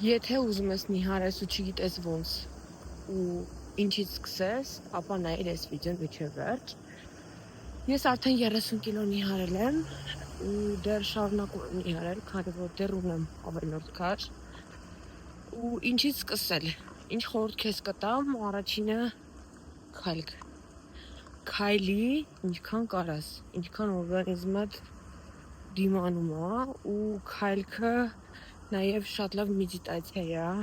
Եթե ուզում ես նիհարես ու չգիտես ոնց ու ինչից սկսես, ապա նայիր այս վիդեոն մինչև վերջ։ Ես արդեն 30 կիլո նիհարել եմ ու դեռ շարունակում եմ նիհարել, քանի որ դեռ ունեմ ավելորդ քաշ։ Ու ինչից սկսել։ Ինչ խորհուրդ քեզ կտամ, առաջինը քայլք։ Քայլի ինչքան կարաս, ինչքան օրգանիզմդ դիմանում է ու քայլքը նաև շատ լավ մեդիտացիա է,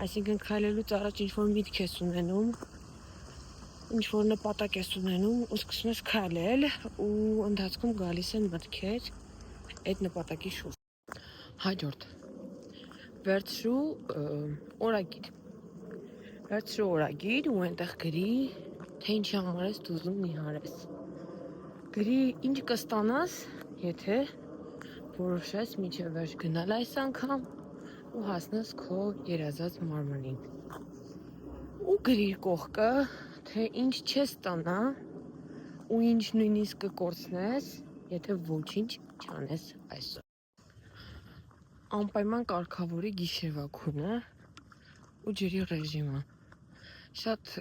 այսինքն քայլելուց առաջ ինչ-որ միտք ես ունենում, ինչ-որ նպատակ ես ունենում ու սկսում ես քայլել ու ընթացքում գալիս են մտքեր այդ նպատակի շուրջ։ Հաջորդ, վերցրու օրագիր։ Վերցրու օրագիր ու այնտեղ գրի, թե ինչի համար ես դու ուզում նիհարես։ Գրի ինչ կստանաս, եթե որոշես մինչև վերջ գնալ այս անգամ ու հասնես քո երազած մարմնին։ Ու գրիր կողքը, թե ինչ չես ստանա ու ինչ նույնիսկ կկորցնես, եթե ոչինչ չանես այսօր։ Անպայման կարգավորի գիշերվա քունը ու ջրի ռեժիմը։ Շատ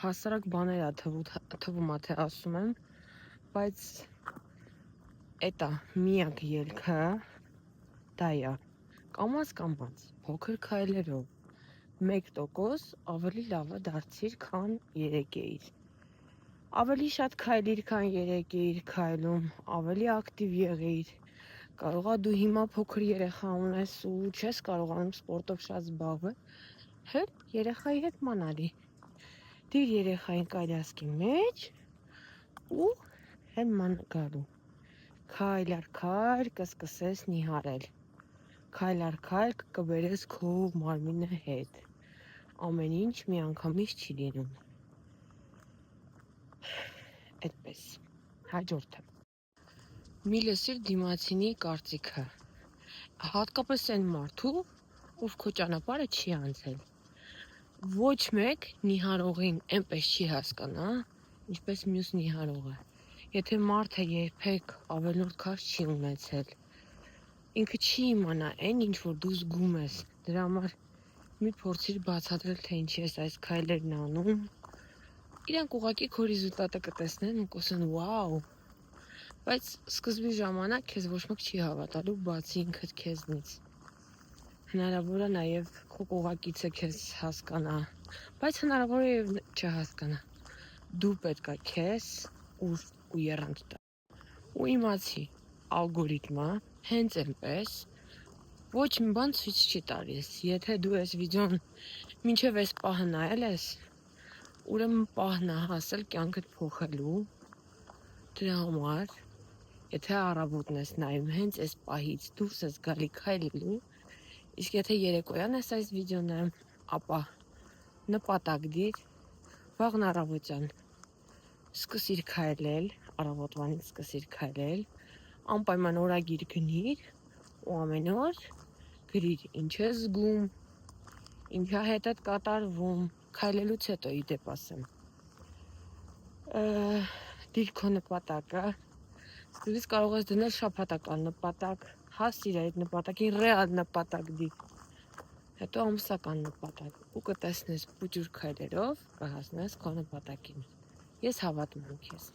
հասարակ բաներ է թվում է, թե ասում եմ, բայց էտա միակ ելքը դա է։ Կամաց փոքր քայլերով 1% ավելի լավը դարձիր, քան 3 էիր։ Ավելի շատ քայլիր, քան 3 էիր քայլում, ավելի ակտիվ եղիր։ Կարող է դու հիմա փոքր երեխա ունես ու չես կարողանում սպորտով շատ զբաղվել, հետ երեխայի հետ մանալի։ Դիր երեխային կայլասկի մեջ ու հեն ման գալու։ Քայլ առ քայլ կսկսես նիհարել։ Քայլ առ քայլ կբերես քո մարմինը հետ։ Ամեն ինչ միանգամից չի լինում։ Այդպես։ Հաջորդը։ Մի լսիր դիմացինի կարծիքը։ Հատկապես այն մարդու, ով քո ճանապարհը չի անցել։ Ոչ մեկ նիհարողին այնպես չի հասկանա, ինչպես մյուս նիհարողը։ Եթե մարդը երբեք ավելորդ քաշ չի ունեցել, ինքը չի իմանա այն, ինչ որ դու զգում ես։ Դրա համար մի փորձիր բացատրել, թե ինչի ես այս քայլերն անում։ Իրանք ուղղակի քո ռեզուլտատը կտեսնեն ու կասեն «Վաու», բայց սկզբի ժամանակ քեզ ոչ մեկ չի հավատալու, բացի ինքդ քեզնից։ Հնարավոր է նաև քո կողակիցը քեզ հասկանա, բայց հնարավոր է և չհասկանա։ Դու պետք է քեզ ուժ ու եռանդ տալ։ Ու իմացի, ալգորիթմը հենց այնպես ոչ մի բան ցույց չի տալիս։ Եթե դու այս վիդեոն մինչև այս պահը նայել ես, ուրեմն պահն է հասել կյանքդ փոխելու։ Դրա համար, եթե առավոտն ես նայում, հենց այս պահից դուրս ես գալի քայլելու, իսկ եթե երեկոյան ես այս վիդեոն նայում, ապա նպատակ դիր, վաղն առավոտյան սկսիր քայլել, առավոտվանից սկսիր քայլել, անպայման օրագիր գնիր ու ամեն օր գրիր ինչ ես զգում, ինչա հետդ կատարվում, քայլելուց հետո ի դեպ ասեմ։ Դիր քո նպատակը, սկզբից կարող ես դնել շաբաթական նպատակ, հասիր այդ նպատակին, ռեալ նպատակ դիր, հետո ամսական նպատակ ու կտեսնես փուջուր քայլերով կհասնես քո նպատակին։ Ես հավատում եմ քեզ։